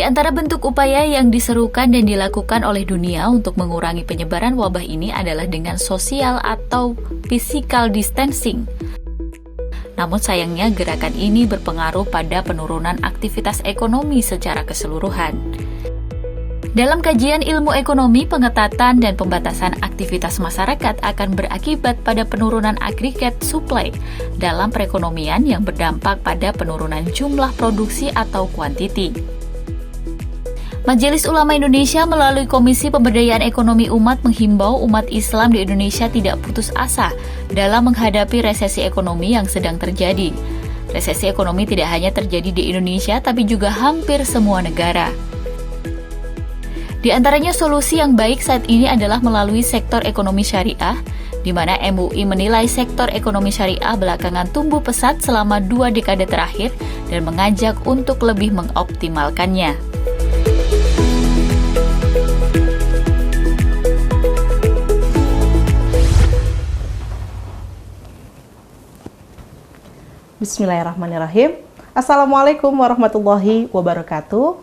Di antara bentuk upaya yang diserukan dan dilakukan oleh dunia untuk mengurangi penyebaran wabah ini adalah dengan social atau physical distancing. Namun sayangnya gerakan ini berpengaruh pada penurunan aktivitas ekonomi secara keseluruhan. Dalam kajian ilmu ekonomi, pengetatan dan pembatasan aktivitas masyarakat akan berakibat pada penurunan agregat supply dalam perekonomian yang berdampak pada penurunan jumlah produksi atau kuantiti. Majelis Ulama Indonesia melalui Komisi Pemberdayaan Ekonomi Umat menghimbau umat Islam di Indonesia tidak putus asa dalam menghadapi resesi ekonomi yang sedang terjadi. Resesi ekonomi tidak hanya terjadi di Indonesia, tapi juga hampir semua negara. Di antaranya solusi yang baik saat ini adalah melalui sektor ekonomi syariah, di mana MUI menilai sektor ekonomi syariah belakangan tumbuh pesat selama 2 dekade terakhir dan mengajak untuk lebih mengoptimalkannya. Bismillahirrahmanirrahim. Assalamualaikum warahmatullahi wabarakatuh.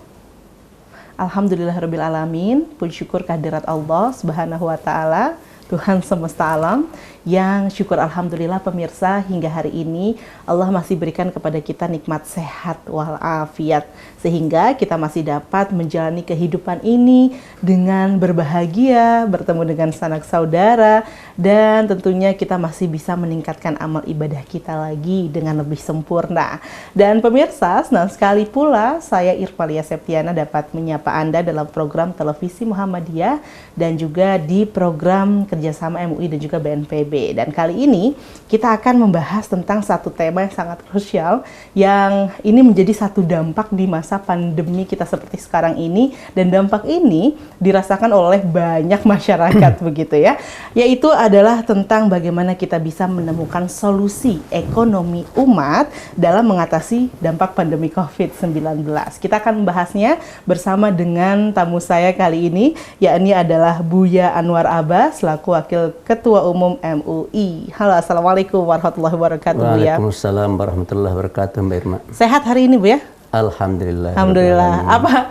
Alhamdulillahirrabbilalamin. Puji syukur kehadirat Allah subhanahu wa ta'ala, Tuhan semesta alam, yang syukur alhamdulillah pemirsa hingga hari ini Allah masih berikan kepada kita nikmat sehat walafiat, sehingga kita masih dapat menjalani kehidupan ini dengan berbahagia, bertemu dengan sanak saudara, dan tentunya kita masih bisa meningkatkan amal ibadah kita lagi dengan lebih sempurna. Dan pemirsa, senang sekali pula saya Irfalia Septiana dapat menyapa Anda dalam program televisi Muhammadiyah dan juga di program kerjasama MUI dan juga BNPB. Dan kali ini kita akan membahas tentang satu tema yang sangat krusial, yang ini menjadi satu dampak di masa pandemi kita seperti sekarang ini, dan dampak ini dirasakan oleh banyak masyarakat begitu ya, yaitu adalah tentang bagaimana kita bisa menemukan solusi ekonomi umat dalam mengatasi dampak pandemi COVID-19. Kita akan membahasnya bersama dengan tamu saya kali ini, yakni adalah Buya Anwar Abbas selaku Wakil Ketua Umum MUI. Halo, assalamualaikum warahmatullahi wabarakatuh. Waalaikumsalam warahmatullahi wabarakatuh, Mbak Irma. Sehat hari ini, Bu ya? Alhamdulillah. Alhamdulillah.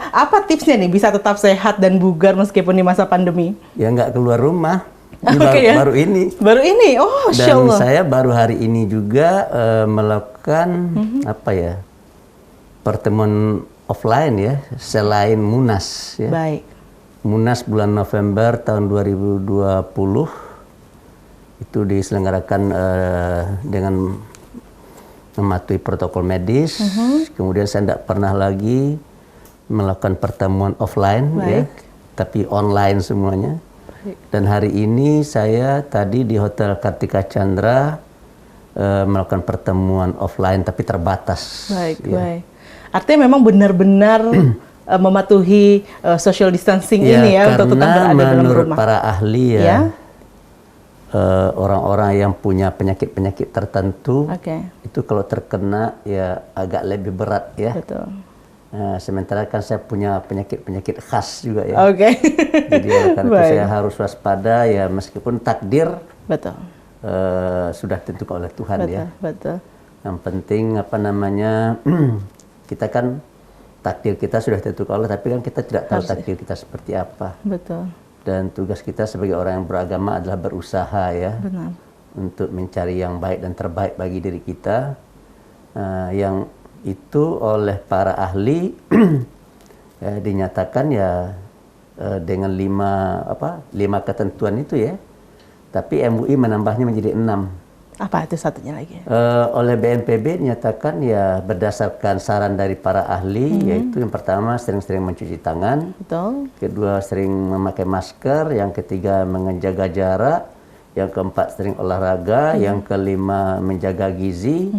Apa tipsnya nih bisa tetap sehat dan bugar meskipun di masa pandemi? Ya nggak keluar rumah. Okay, baru ini. Baru ini. Oh, Masya Dan Allah. saya baru hari ini juga melakukan pertemuan offline ya, selain Munas ya. Baik. Munas bulan November tahun 2020 itu diselenggarakan dengan mematuhi protokol medis. Kemudian saya tidak pernah lagi melakukan pertemuan offline ya, tapi online semuanya. Dan hari ini saya tadi di Hotel Kartika Chandra melakukan pertemuan offline tapi terbatas. Baik, ya. baik. Artinya memang benar-benar mematuhi social distancing ya, ini ya, untuk tetap berada dalam rumah. Menurut para ahli ya. Orang-orang yang punya penyakit-penyakit tertentu itu kalau terkena ya agak lebih berat ya. Betul. Sementara kan saya punya penyakit-penyakit khas juga ya. Jadi karena itu saya harus waspada ya, meskipun takdir sudah ditentukan oleh Tuhan ya. Betul. Yang penting kita kan takdir kita sudah ditentukan Allah, tapi kan kita tidak tahu takdir kita seperti apa. Betul. Dan tugas kita sebagai orang yang beragama adalah berusaha ya, untuk mencari yang baik dan terbaik bagi diri kita, yang itu oleh para ahli ya, dinyatakan ya dengan 5 ketentuan itu ya, tapi MUI menambahnya menjadi 6. Apa itu satunya lagi? Oleh BNPB dinyatakan ya berdasarkan saran dari para ahli, yaitu yang pertama sering-sering mencuci tangan, kedua sering memakai masker, yang ketiga menjaga jarak, yang keempat sering olahraga, yang kelima menjaga gizi,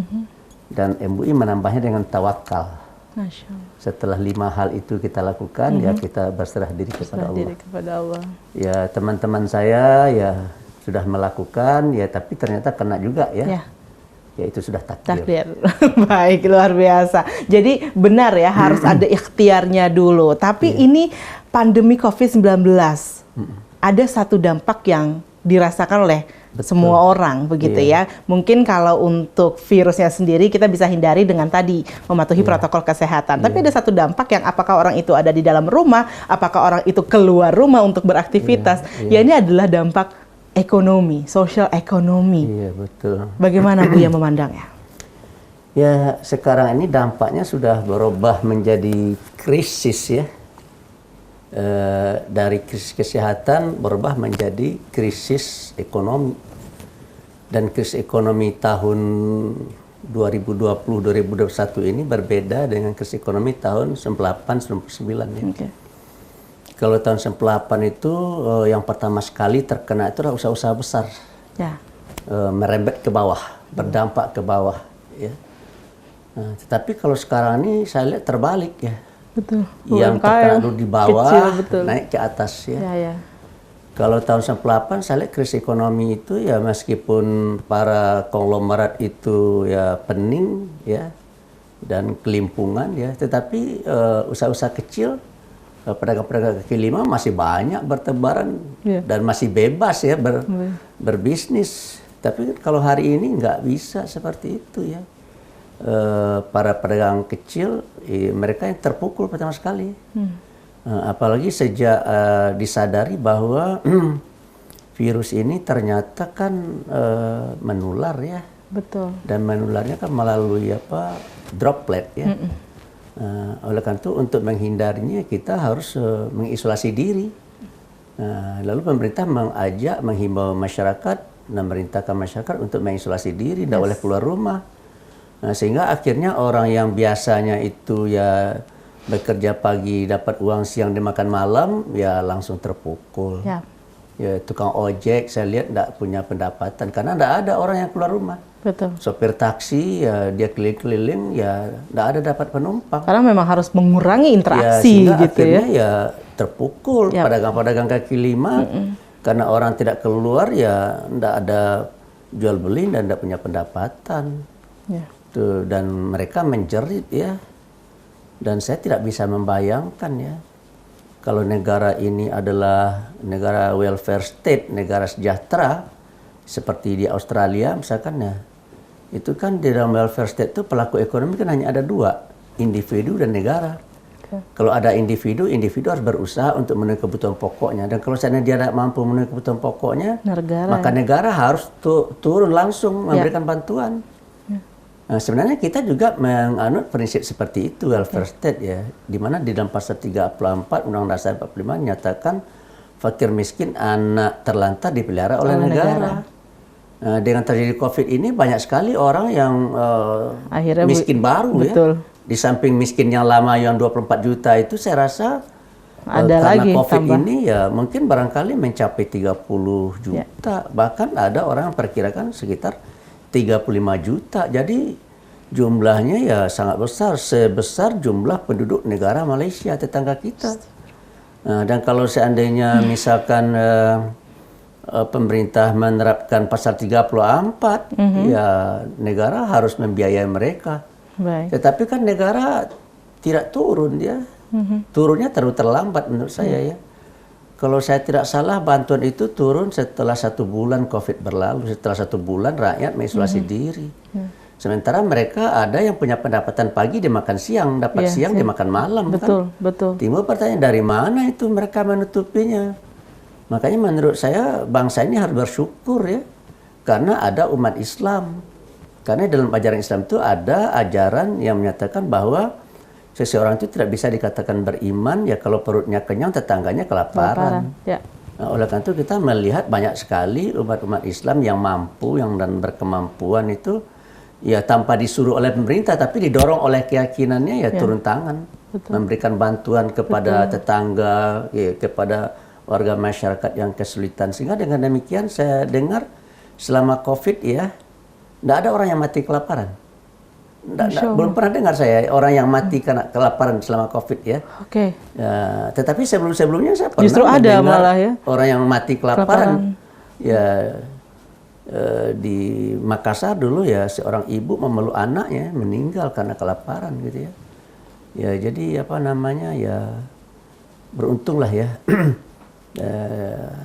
dan MUI menambahnya dengan tawakal. Masya Allah. Setelah 5 hal itu kita lakukan, ya kita berserah diri kepada Allah. Ya teman-teman saya ya sudah melakukan ya, tapi ternyata kena juga ya. Ya itu sudah takdir. Baik, luar biasa. Jadi benar ya, harus ada ikhtiarnya dulu. Tapi ini pandemi COVID-19 ada satu dampak yang dirasakan oleh semua orang begitu ya. Mungkin kalau untuk virusnya sendiri kita bisa hindari dengan tadi mematuhi protokol kesehatan. Tapi ada satu dampak yang apakah orang itu ada di dalam rumah, apakah orang itu keluar rumah untuk beraktivitas. Ya ini adalah dampak ekonomi, social ekonomi. Iya, betul. Bagaimana Bu yang memandangnya? Ya, sekarang ini dampaknya sudah berubah menjadi krisis ya. Dari krisis kesehatan berubah menjadi krisis ekonomi. Dan krisis ekonomi tahun 2020-2021 ini berbeda dengan krisis ekonomi tahun 98-99 ya. Okay. Kalau tahun 98 itu yang pertama sekali terkena itu adalah usaha-usaha besar. Ya. Merembet ke bawah, berdampak ke bawah ya. Nah, tetapi kalau sekarang ini saya lihat terbalik ya. Betul. Yang terkena dulu di bawah, kecil, naik ke atas ya. Ya. Kalau tahun 98 saya lihat krisis ekonomi itu ya meskipun para konglomerat itu ya pening ya dan kelimpungan ya, tetapi usaha-usaha kecil, pedagang-pedagang kaki lima masih banyak bertebaran dan masih bebas ya berbisnis. Tapi kalau hari ini nggak bisa seperti itu ya. Para pedagang kecil mereka yang terpukul pertama sekali. Apalagi sejak disadari bahwa virus ini ternyata kan menular ya. Betul. Dan menularnya kan melalui droplet ya. Oleh karena itu untuk menghindarinya kita harus mengisolasi diri. Lalu pemerintah menghimbau masyarakat dan memerintahkan masyarakat untuk mengisolasi diri, tidak boleh keluar rumah. Nah, sehingga akhirnya orang yang biasanya itu ya bekerja pagi dapat uang siang dimakan malam ya langsung terpukul. Ya, tukang ojek saya lihat tidak punya pendapatan karena tidak ada orang yang keluar rumah. Betul. Sopir taksi ya dia keliling-keliling ya tidak ada dapat penumpang. Karena memang harus mengurangi interaksi ya, gitu akhirnya ya. Terpukul pedagang-pedagang kaki lima karena orang tidak keluar ya tidak ada jual beli dan tidak punya pendapatan. Ya. Tuh, dan mereka menjerit ya. Dan saya tidak bisa membayangkan ya. Kalau negara ini adalah negara welfare state, negara sejahtera seperti di Australia misalkan ya. Itu kan di dalam welfare state itu pelaku ekonomi kan hanya ada dua, individu dan negara. Kalau ada individu harus berusaha untuk memenuhi kebutuhan pokoknya. Dan kalau seandainya dia tidak mampu memenuhi kebutuhan pokoknya, maka negara harus turun langsung memberikan bantuan. Nah, sebenarnya kita juga menganut prinsip seperti itu, welfare state ya. Di mana di dalam pasal 34 Undang-Undang Dasar 45 menyatakan fakir miskin anak terlantar dipelihara oleh negara. Nah, dengan terjadi COVID ini banyak sekali orang yang miskin baru ya. Di samping miskin yang lama yang 24 juta itu saya rasa ada karena lagi, COVID ini ya mungkin barangkali mencapai 30 juta. Bahkan ada orang yang perkirakan sekitar 35 juta. Jadi jumlahnya ya sangat besar, sebesar jumlah penduduk negara Malaysia tetangga kita. Nah, dan kalau seandainya misalkan pemerintah menerapkan pasal 34, ya negara harus membiayai mereka. Baik. Tetapi kan negara tidak turun dia. Turunnya terlalu terlambat menurut saya ya. Kalau saya tidak salah bantuan itu turun setelah 1 bulan COVID berlalu, setelah 1 bulan rakyat mengisolasi diri. Sementara mereka ada yang punya pendapatan pagi dia makan siang, dapat siang dia makan malam. Betul, kan? Betul. Timbul pertanyaan dari mana itu mereka menutupinya? Makanya menurut saya bangsa ini harus bersyukur ya, karena ada umat Islam. Karena dalam ajaran Islam itu ada ajaran yang menyatakan bahwa seseorang itu tidak bisa dikatakan beriman ya kalau perutnya kenyang tetangganya kelaparan. Ya. Nah, oleh karena itu kita melihat banyak sekali umat-umat Islam yang mampu dan berkemampuan itu ya tanpa disuruh oleh pemerintah tapi didorong oleh keyakinannya ya turun tangan. Betul. Memberikan bantuan kepada tetangga, ya, kepada warga masyarakat yang kesulitan. Sehingga dengan demikian saya dengar selama COVID ya tidak ada orang yang mati kelaparan. Belum pernah dengar saya orang yang mati karena kelaparan selama COVID ya. Oke. Ya, tetapi sebelum-sebelumnya saya pernah justru ada malah ya orang yang mati kelaparan. Ya di Makassar dulu ya seorang ibu memeluk anaknya meninggal karena kelaparan gitu ya. Ya jadi apa namanya ya beruntunglah ya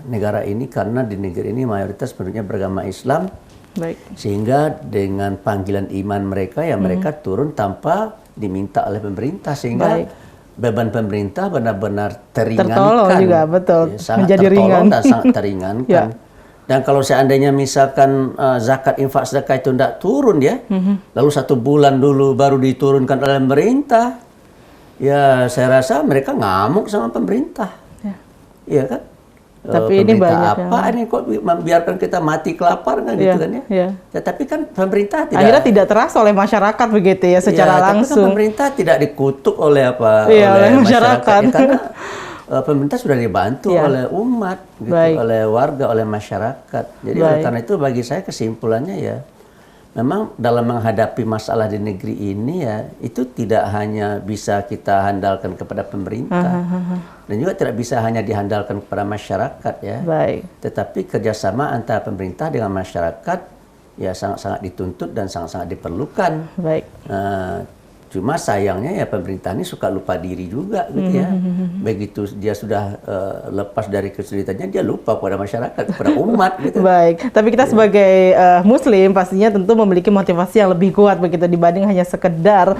negara ini, karena di negeri ini mayoritas penduduknya beragama Islam. Baik. Sehingga dengan panggilan iman mereka, ya mereka turun tanpa diminta oleh pemerintah, sehingga beban pemerintah benar-benar teringankan. Tertolong juga, betul. Ya, sangat Menjadi tertolong ringan. dan sangat teringankan. Dan kalau seandainya misalkan zakat, infak, sedekah itu tidak turun ya, lalu 1 bulan dulu baru diturunkan oleh pemerintah, ya saya rasa mereka ngamuk sama pemerintah. Iya kan? Tapi ini banyak apa ini kok membiarkan kita mati kelaparan kan gitu kan ya? Tetapi kan pemerintah tidak, akhirnya tidak terasa oleh masyarakat begitu ya secara langsung. Tapi kan pemerintah tidak dikutuk oleh oleh masyarakat. Ya, karena pemerintah sudah dibantu oleh umat, gitu, oleh warga, oleh masyarakat. Jadi oleh karena itu bagi saya kesimpulannya ya, memang dalam menghadapi masalah di negeri ini ya, itu tidak hanya bisa kita handalkan kepada pemerintah, dan juga tidak bisa hanya dihandalkan kepada masyarakat ya. Tetapi kerjasama antara pemerintah dengan masyarakat ya sangat-sangat dituntut dan sangat-sangat diperlukan. Cuma sayangnya ya pemerintah ini suka lupa diri juga gitu ya. Begitu dia sudah lepas dari kesulitannya, dia lupa kepada masyarakat, kepada umat gitu. Tapi kita sebagai muslim pastinya tentu memiliki motivasi yang lebih kuat begitu dibanding hanya sekedar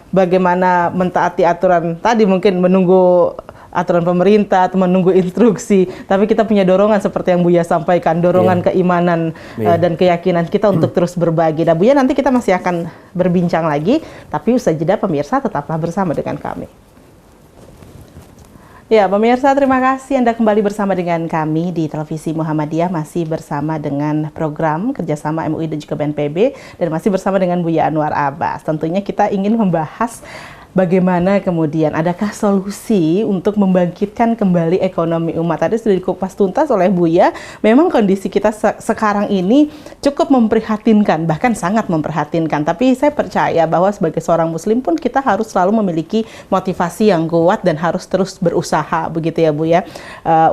bagaimana mentaati aturan tadi, mungkin menunggu aturan pemerintah atau menunggu instruksi, tapi kita punya dorongan seperti yang Buya sampaikan, dorongan keimanan dan keyakinan kita untuk terus berbagi. Nah Buya, nanti kita masih akan berbincang lagi, tapi usai jeda pemirsa tetaplah bersama dengan kami. Ya pemirsa, terima kasih Anda kembali bersama dengan kami di Televisi Muhammadiyah, masih bersama dengan program kerjasama MUI dan juga BNPB, dan masih bersama dengan Buya Anwar Abbas. Tentunya kita ingin membahas bagaimana kemudian, adakah solusi untuk membangkitkan kembali ekonomi umat? Tadi sudah dikupas tuntas oleh Buya, memang kondisi kita sekarang ini cukup memprihatinkan, bahkan sangat memprihatinkan. Tapi saya percaya bahwa sebagai seorang muslim pun kita harus selalu memiliki motivasi yang kuat dan harus terus berusaha, begitu ya Buya.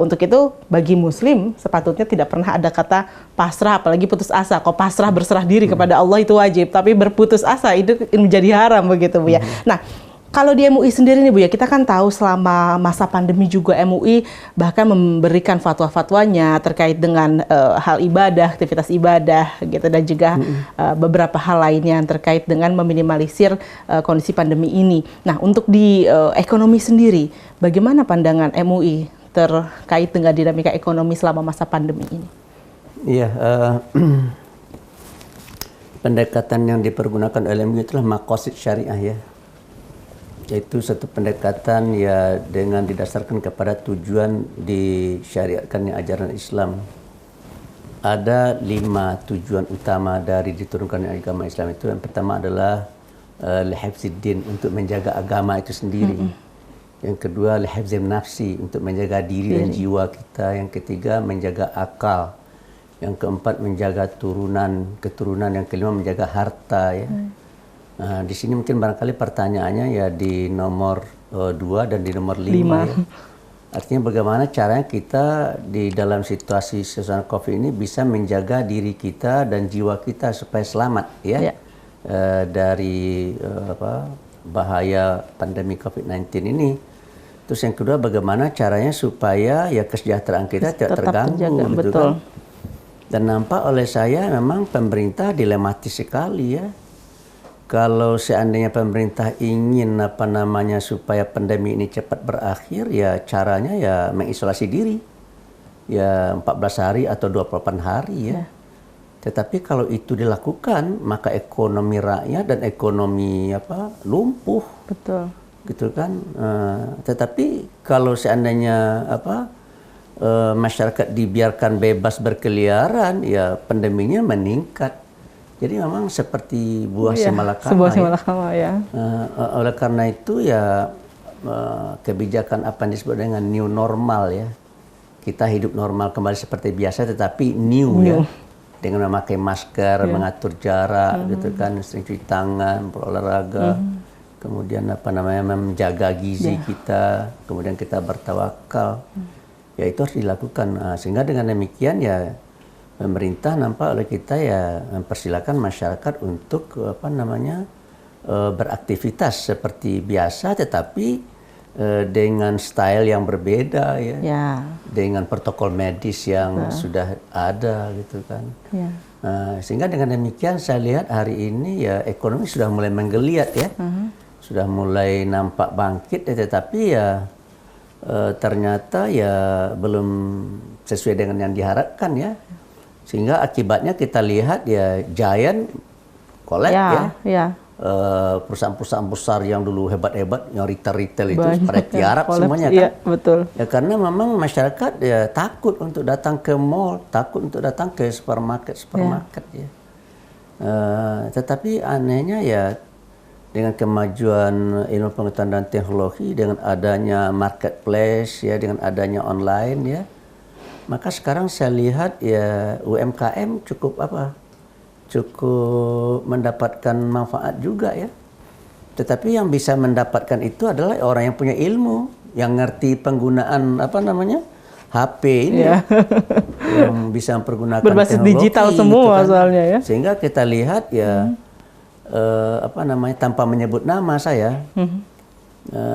Untuk itu bagi muslim sepatutnya tidak pernah ada kata pasrah, apalagi putus asa. Kok pasrah berserah diri kepada Allah itu wajib, tapi berputus asa itu menjadi haram, begitu Buya. Nah, kalau di MUI sendiri nih Buya, kita kan tahu selama masa pandemi juga MUI bahkan memberikan fatwa-fatwanya terkait dengan hal ibadah, aktivitas ibadah gitu, dan juga beberapa hal lainnya yang terkait dengan meminimalisir kondisi pandemi ini. Nah, untuk di ekonomi sendiri, bagaimana pandangan MUI terkait dengan dinamika ekonomi selama masa pandemi ini? Iya, pendekatan yang dipergunakan oleh MUI itulah maqasid syariah ya. Yaitu satu pendekatan ya dengan didasarkan kepada tujuan disyariatkannya ajaran Islam. Ada 5 tujuan utama dari diturunkannya agama Islam itu. Yang pertama adalah lihifziddin, untuk menjaga agama itu sendiri. Yang kedua lihifzin nafsi, untuk menjaga diri dan jiwa kita. Yang ketiga menjaga akal. Yang keempat menjaga keturunan. Yang kelima menjaga harta ya. Nah, di sini mungkin barangkali pertanyaannya ya di nomor 2 dan di nomor 5 ya. Artinya bagaimana caranya kita di dalam situasi suasana COVID ini bisa menjaga diri kita dan jiwa kita supaya selamat ya, dari bahaya pandemi COVID-19 ini. Terus yang kedua, bagaimana caranya supaya ya kesejahteraan kita tidak terganggu, terjaga, gitu betul. kan. Dan nampak oleh saya memang pemerintah dilematis sekali ya. Kalau seandainya pemerintah ingin supaya pandemi ini cepat berakhir, ya caranya ya mengisolasi diri. Ya 14 hari atau 28 hari ya. Tetapi kalau itu dilakukan, maka ekonomi rakyat dan ekonomi lumpuh. Betul. Gitu kan. Tetapi kalau seandainya masyarakat dibiarkan bebas berkeliaran, ya pandeminya meningkat. Jadi memang seperti buah simalakama. Sebuah simalakama ya. Oleh karena itu ya kebijakan apa yang disebut dengan new normal ya. Kita hidup normal kembali seperti biasa, tetapi new. Ya. Dengan memakai masker, mengatur jarak, gitu kan, sering cuci tangan, berolahraga, kemudian menjaga gizi kita, kemudian kita bertawakal. Ya itu harus dilakukan. Sehingga dengan demikian ya pemerintah nampak oleh kita ya mempersilakan masyarakat untuk beraktivitas seperti biasa, tetapi dengan style yang berbeda ya. Ya. Dengan protokol medis yang sudah ada gitu kan. Ya. Sehingga dengan demikian saya lihat hari ini ya ekonomi sudah mulai menggeliat ya. Sudah mulai nampak bangkit ya, tetapi ya ternyata ya belum sesuai dengan yang diharapkan ya. Sehingga akibatnya kita lihat ya Giant collapse ya. Ya. Perusahaan-perusahaan besar yang dulu hebat-hebat yang retail itu Banyak pada tiarap semuanya kan. Iya, betul. Ya karena memang masyarakat ya takut untuk datang ke mall, takut untuk datang ke supermarket ya. Tetapi anehnya ya dengan kemajuan ilmu pengetahuan dan teknologi, dengan adanya marketplace ya, dengan adanya online ya, maka sekarang saya lihat ya UMKM cukup mendapatkan manfaat juga ya. Tetapi yang bisa mendapatkan itu adalah orang yang punya ilmu, yang ngerti penggunaan HP ini, yang bisa mempergunakan berbasis teknologi digital semua soalnya ya. Sehingga kita lihat ya tanpa menyebut nama saya,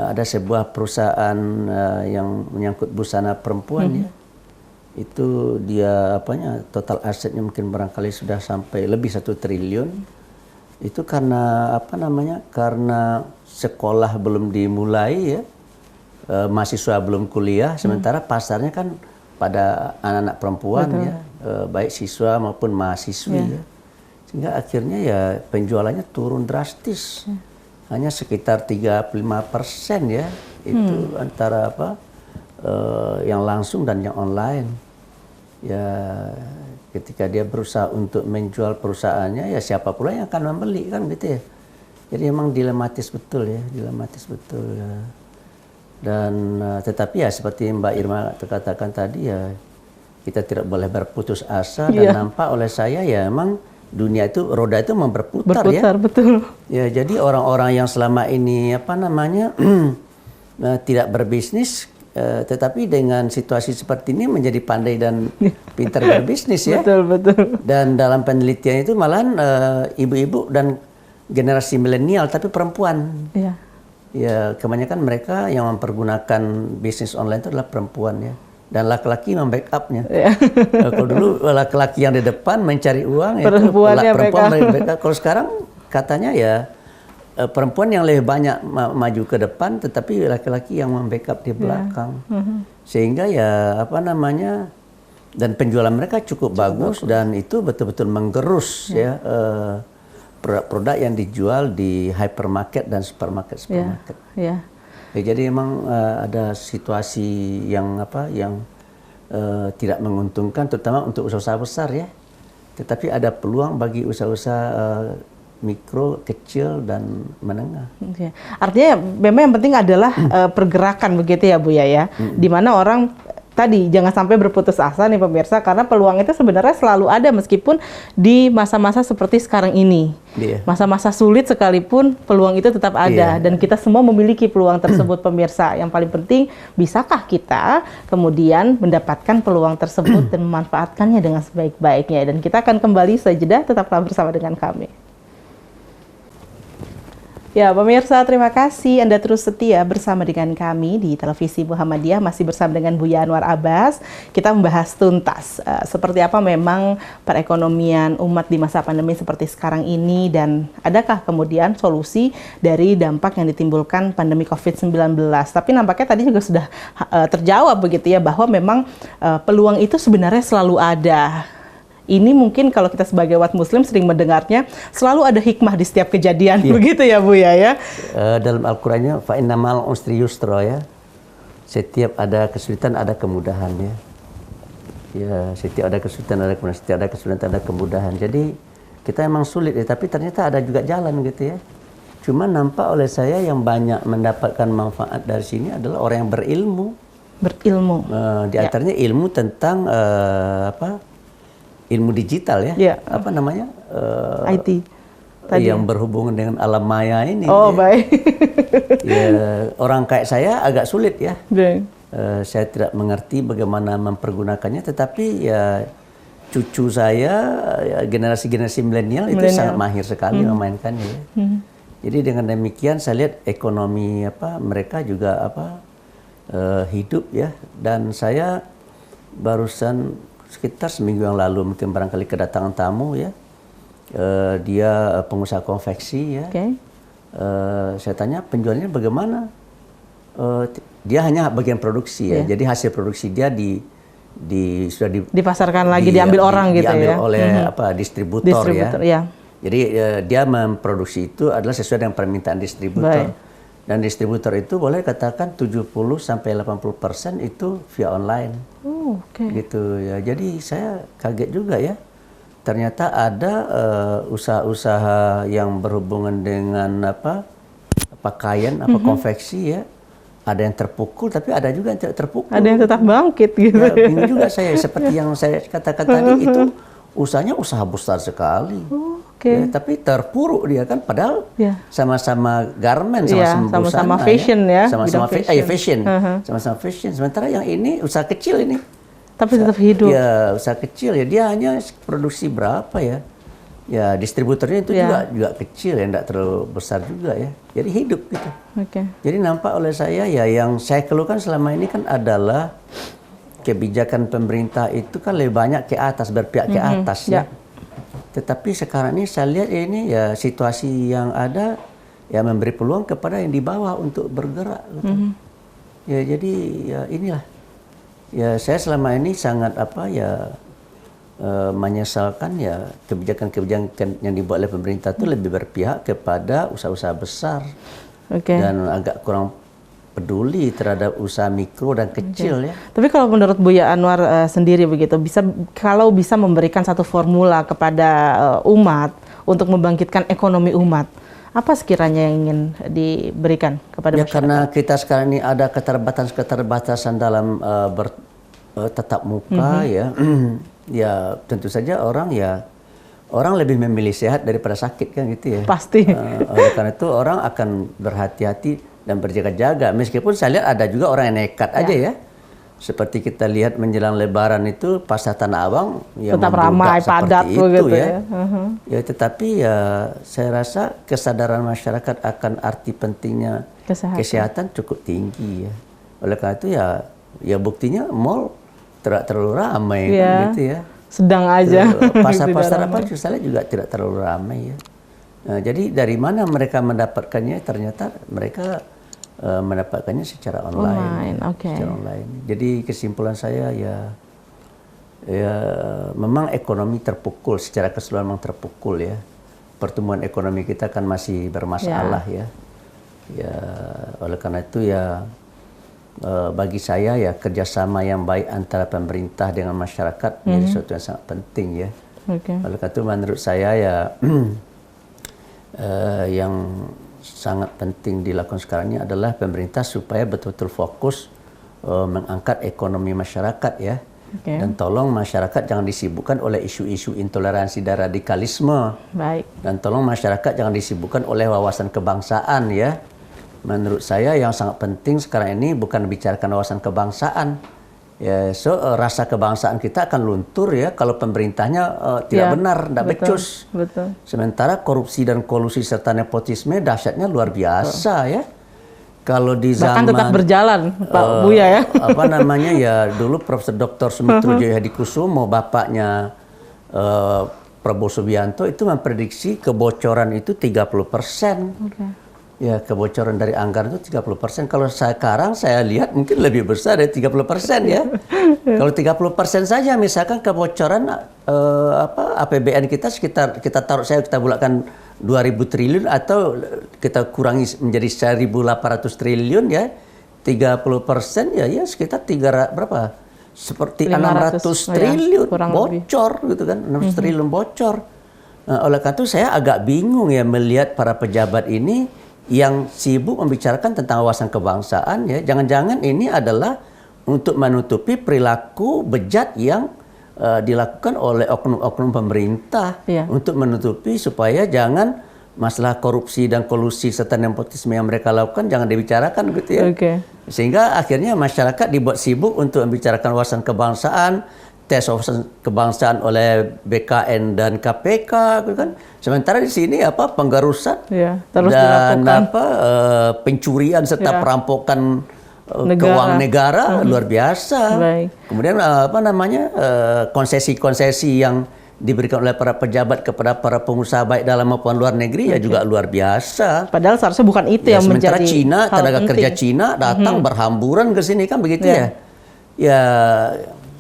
ada sebuah perusahaan yang menyangkut busana perempuan ya. Itu dia total asetnya mungkin barangkali sudah sampai lebih 1 triliun. Itu karena karena sekolah belum dimulai ya, mahasiswa belum kuliah, sementara pasarnya kan pada anak-anak perempuan ya, baik siswa maupun mahasiswi ya. Sehingga akhirnya ya penjualannya turun drastis, hanya sekitar 35% ya, itu antara yang langsung dan yang online. Ya ketika dia berusaha untuk menjual perusahaannya, ya siapa pula yang akan membeli kan gitu ya. Jadi memang dilematis betul ya. Dan tetapi ya seperti Mbak Irma katakan tadi ya, kita tidak boleh berputus asa dan nampak oleh saya ya memang dunia itu, roda itu berputar ya. Betul. Ya jadi orang-orang yang selama ini tidak berbisnis, tetapi dengan situasi seperti ini menjadi pandai dan pintar berbisnis ya. Betul. Dan dalam penelitian itu malahan ibu-ibu dan generasi milenial tapi perempuan. Iya. Ya kebanyakan mereka yang mempergunakan bisnis online itu adalah perempuan ya. Dan laki-laki membackupnya. Ya. Kalau dulu laki-laki yang di depan mencari uang, perempuan backup. Kalau sekarang katanya ya perempuan yang lebih banyak maju ke depan, tetapi laki-laki yang membackup di belakang. Sehingga ya dan penjualan mereka cukup bagus dan itu betul-betul menggerus ya produk-produk yang dijual di hypermarket dan supermarket. Ya, jadi memang ada situasi yang tidak menguntungkan, terutama untuk usaha-usaha besar ya. Tetapi ada peluang bagi usaha-usaha mikro, kecil, dan menengah. Artinya memang yang penting adalah pergerakan begitu ya Bu ya. Di mana orang tadi jangan sampai berputus asa nih pemirsa, karena peluang itu sebenarnya selalu ada meskipun di masa-masa seperti sekarang ini. Masa-masa sulit sekalipun peluang itu tetap ada dan kita semua memiliki peluang tersebut pemirsa. Yang paling penting, bisakah kita kemudian mendapatkan peluang tersebut dan memanfaatkannya dengan sebaik-baiknya. Dan kita akan kembali sejedah, tetaplah bersama dengan kami. Ya, pemirsa, terima kasih Anda terus setia bersama dengan kami di Televisi Muhammadiyah, masih bersama dengan Buya Anwar Abbas. Kita membahas tuntas seperti apa memang perekonomian umat di masa pandemi seperti sekarang ini, dan adakah kemudian solusi dari dampak yang ditimbulkan pandemi COVID-19. Tapi nampaknya tadi juga sudah terjawab begitu ya, bahwa memang peluang itu sebenarnya selalu ada. Ini mungkin kalau kita sebagai umat muslim sering mendengarnya, selalu ada hikmah di setiap kejadian, begitu ya Bu ya? Dalam Al-Qur'annya, fa inna ma'al usri yusra ya. Setiap ada kesulitan ada kemudahan ya. Ya, setiap ada kesulitan ada kemudahan, setiap ada kesulitan ada kemudahan. Jadi kita emang sulit ya, tapi ternyata ada juga jalan gitu ya. Cuma nampak oleh saya yang banyak mendapatkan manfaat dari sini adalah orang yang berilmu. Di antaranya ilmu tentang ilmu digital ya, IT tadi yang berhubungan dengan alam maya ini. Baik. Ya, orang kayak saya agak sulit ya. Saya tidak mengerti bagaimana mempergunakannya, tetapi ya cucu saya, ya, generasi milenial itu sangat mahir sekali memainkannya. Ya. Jadi dengan demikian saya lihat ekonomi mereka juga hidup ya. Dan saya barusan sekitar seminggu yang lalu mungkin barangkali kedatangan tamu ya. Dia pengusaha konveksi ya. Saya tanya penjualannya bagaimana? Dia hanya bagian produksi ya. Jadi hasil produksi dia sudah dipasarkan lagi, diambil orang gitu diambil ya. oleh distributor ya. Ya. Jadi dia memproduksi itu adalah sesuai dengan permintaan distributor. Baik. Dan distributor itu boleh katakan 70-80% itu via online. Gitu ya. Jadi saya kaget juga ya. Ternyata ada usaha-usaha yang berhubungan dengan pakaian, konveksi ya. Ada yang terpukul, tapi ada juga yang tidak terpukul. Ada yang tetap bangkit gitu. Ya, bingung juga saya. Seperti yang saya katakan tadi, itu usahanya usaha besar sekali. Ya, tapi terpuruk dia kan, padahal sama-sama garment, sama-sama fashion ya. Sama-sama fashion. Sama-sama fashion. Sementara yang ini usaha kecil ini. Tapi tetap hidup. Ya, usaha kecil ya. Dia hanya produksi berapa ya. Ya, distributornya itu juga kecil ya, tidak terlalu besar juga ya. Jadi hidup gitu. Jadi nampak oleh saya ya, yang saya keluhkan selama ini kan adalah kebijakan pemerintah itu kan lebih banyak ke atas, berpihak ke atas ya. Tetapi sekarang ini saya lihat ini ya situasi yang ada ya memberi peluang kepada yang di bawah untuk bergerak gitu. Ya jadi ya inilah. Ya saya selama ini sangat menyesalkan ya kebijakan-kebijakan yang dibuat oleh pemerintah itu lebih berpihak kepada usaha-usaha besar dan agak kurang peduli terhadap usaha mikro dan kecil ya. Tapi kalau menurut Buya Anwar sendiri begitu, kalau bisa memberikan satu formula kepada umat untuk membangkitkan ekonomi umat, apa sekiranya yang ingin diberikan kepada masyarakat? Karena kita sekarang ini ada keterbatasan dalam tatap muka ya. Ya tentu saja orang lebih memilih sehat daripada sakit kan gitu ya. Pasti. Oleh karena itu orang akan berhati-hati dan berjaga-jaga. Meskipun saya lihat ada juga orang yang nekat aja ya. Seperti kita lihat menjelang Lebaran itu pasar Tanah Abang yang tetap ramai, padat begitu ya. Ya tetapi ya saya rasa kesadaran masyarakat akan arti pentingnya kesehatan cukup tinggi ya. Oleh karena itu ya buktinya mall tidak terlalu ramai kan gitu ya. Sedang aja. Pasar-pasar saya juga tidak terlalu ramai ya. Nah, jadi dari mana mereka mendapatkannya? Ternyata mereka mendapatkannya secara online. Secara online. Jadi kesimpulan saya ya memang ekonomi terpukul, secara keseluruhan memang terpukul ya. Pertumbuhan ekonomi kita kan masih bermasalah ya. Ya oleh karena itu ya bagi saya ya kerjasama yang baik antara pemerintah dengan masyarakat menjadi sesuatu yang sangat penting ya. Oleh karena itu menurut saya ya yang sangat penting dilakukan sekarang ini adalah pemerintah supaya betul-betul fokus mengangkat ekonomi masyarakat ya. Dan tolong masyarakat jangan disibukkan oleh isu-isu intoleransi dan radikalisme. Dan tolong masyarakat jangan disibukkan oleh wawasan kebangsaan ya. Menurut saya yang sangat penting sekarang ini bukan bicarakan wawasan kebangsaan. Ya, rasa kebangsaan kita akan luntur ya kalau pemerintahnya tidak benar, tidak becus. Sementara korupsi dan kolusi serta nepotisme dahsyatnya luar biasa ya. Kalau di zaman bahkan tetap berjalan, Pak Buya ya. Apa namanya ya dulu Profesor Dr. Sumitro Jaya Hadikusumo, bapaknya Prabowo Subianto itu memprediksi kebocoran itu 30%. Ya kebocoran dari anggaran itu 30%. Kalau sekarang saya lihat mungkin lebih besar dari 30% ya. Kalau 30% saja misalkan kebocoran APBN kita sekitar kita bulatkan 2.000 triliun atau kita kurangi menjadi 1.800 triliun ya. 30% ya sekitar berapa? Seperti 600 triliun bocor gitu kan. 600 triliun bocor. Nah, oleh karena itu saya agak bingung ya melihat para pejabat ini yang sibuk membicarakan tentang wawasan kebangsaan ya, jangan-jangan ini adalah untuk menutupi perilaku bejat yang dilakukan oleh oknum-oknum pemerintah untuk menutupi supaya jangan masalah korupsi dan kolusi serta nepotisme yang mereka lakukan jangan dibicarakan gitu ya. Sehingga akhirnya masyarakat dibuat sibuk untuk membicarakan wawasan kebangsaan, tes wawasan kebangsaan oleh BKN dan KPK, gitu kan. Sementara di sini penggerusan terus dan dilakukan. Pencurian serta perampokan keuangan negara luar biasa. Kemudian konsesi-konsesi yang diberikan oleh para pejabat kepada para pengusaha baik dalam maupun luar negeri ya juga luar biasa. Padahal seharusnya bukan itu yang menjadi Cina, tenaga kerja Cina datang berhamburan ke sini kan begitu ya.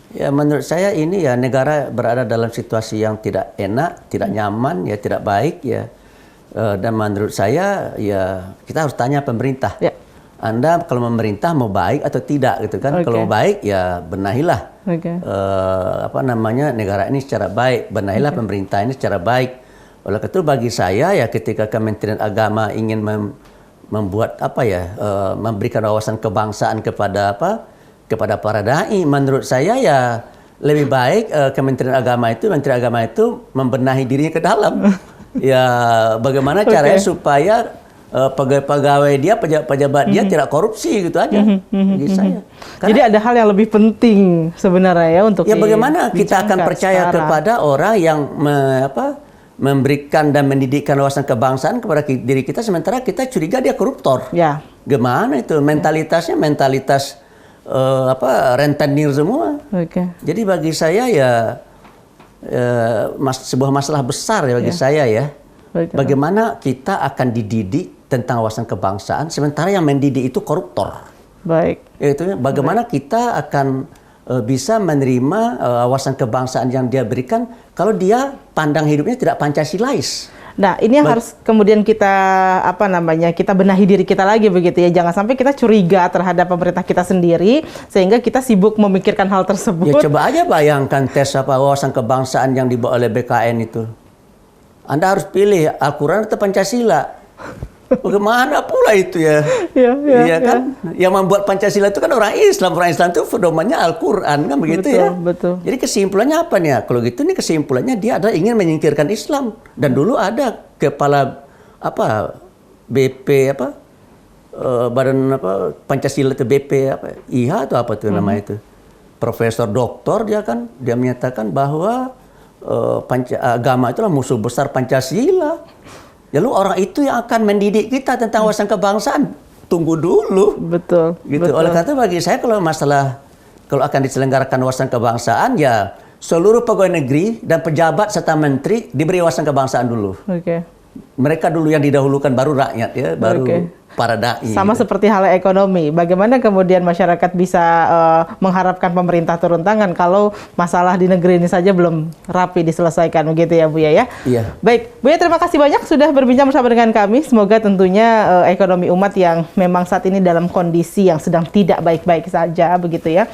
Ya menurut saya ini ya negara berada dalam situasi yang tidak enak, tidak nyaman, ya tidak baik ya. Dan menurut saya ya kita harus tanya pemerintah. Anda kalau pemerintah mau baik atau tidak gitu kan. Kalau baik ya benahilah negara ini secara baik, benahilah pemerintah ini secara baik. Oleh itu bagi saya ya ketika Kementerian Agama ingin membuat memberikan wawasan kebangsaan kepada para dai, menurut saya ya lebih baik Kementerian Agama itu, Menteri Agama itu membenahi dirinya ke dalam. Ya bagaimana caranya supaya pegawai dia, pejabat dia tidak korupsi gitu aja. Bagi saya. Jadi ada hal yang lebih penting sebenarnya ya untuk bagaimana kita akan percaya kepada orang yang memberikan dan mendidikkan wawasan kebangsaan kepada diri kita sementara kita curiga dia koruptor. Gimana itu mentalitasnya, mentalitas rentenir semua. Jadi bagi saya ya sebuah masalah besar ya bagi saya ya. Bagaimana kita akan dididik tentang wawasan kebangsaan sementara yang mendidik itu koruptor. Itu bagaimana kita akan bisa menerima wawasan kebangsaan yang dia berikan kalau dia pandang hidupnya tidak Pancasilais. Nah, ini yang harus kemudian kita kita benahi diri kita lagi begitu ya. Jangan sampai kita curiga terhadap pemerintah kita sendiri sehingga kita sibuk memikirkan hal tersebut. Ya coba aja bayangkan tes wawasan kebangsaan yang dibawa oleh BKN itu. Anda harus pilih Al-Quran atau Pancasila. Bagaimana pula itu ya? Iya kan? Yang membuat Pancasila itu kan orang Islam. Orang Islam itu pedomannya Al-Quran kan begitu ya? Jadi kesimpulannya apa nih? Kalau gitu nih kesimpulannya dia adalah ingin menyingkirkan Islam. Dan dulu ada kepala BP badan Pancasila itu BP IH atau apa tuh nama itu? Profesor Doktor dia menyatakan bahwa agama itulah musuh besar Pancasila. Lalu orang itu yang akan mendidik kita tentang wawasan kebangsaan. Tunggu dulu. Gitu. Oleh karena itu bagi saya kalau akan diselenggarakan wawasan kebangsaan ya seluruh pegawai negeri dan pejabat serta menteri diberi wawasan kebangsaan dulu. Mereka dulu yang didahulukan baru rakyat ya, baru para dai. Sama seperti halnya ekonomi. Bagaimana kemudian masyarakat bisa mengharapkan pemerintah turun tangan kalau masalah di negeri ini saja belum rapi diselesaikan begitu ya Buya ya? Iya. Baik, Buya terima kasih banyak sudah berbincang bersama dengan kami. Semoga tentunya ekonomi umat yang memang saat ini dalam kondisi yang sedang tidak baik-baik saja begitu ya,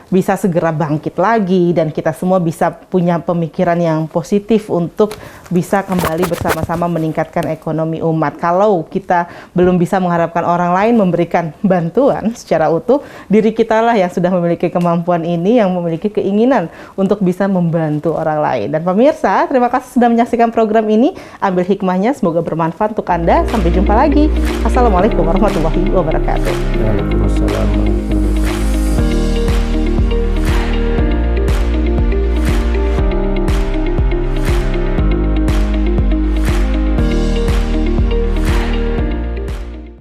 bisa segera bangkit lagi dan kita semua bisa punya pemikiran yang positif untuk bisa kembali bersama-sama meningkatkan ekonomi umat. Kalau kita belum bisa mengharapkan orang lain memberikan bantuan secara utuh, diri kita lah yang sudah memiliki kemampuan ini, yang memiliki keinginan untuk bisa membantu orang lain. Dan pemirsa, terima kasih sudah menyaksikan program ini. Ambil hikmahnya, semoga bermanfaat untuk Anda. Sampai jumpa lagi. Assalamualaikum warahmatullahi wabarakatuh. Waalaikumsalam.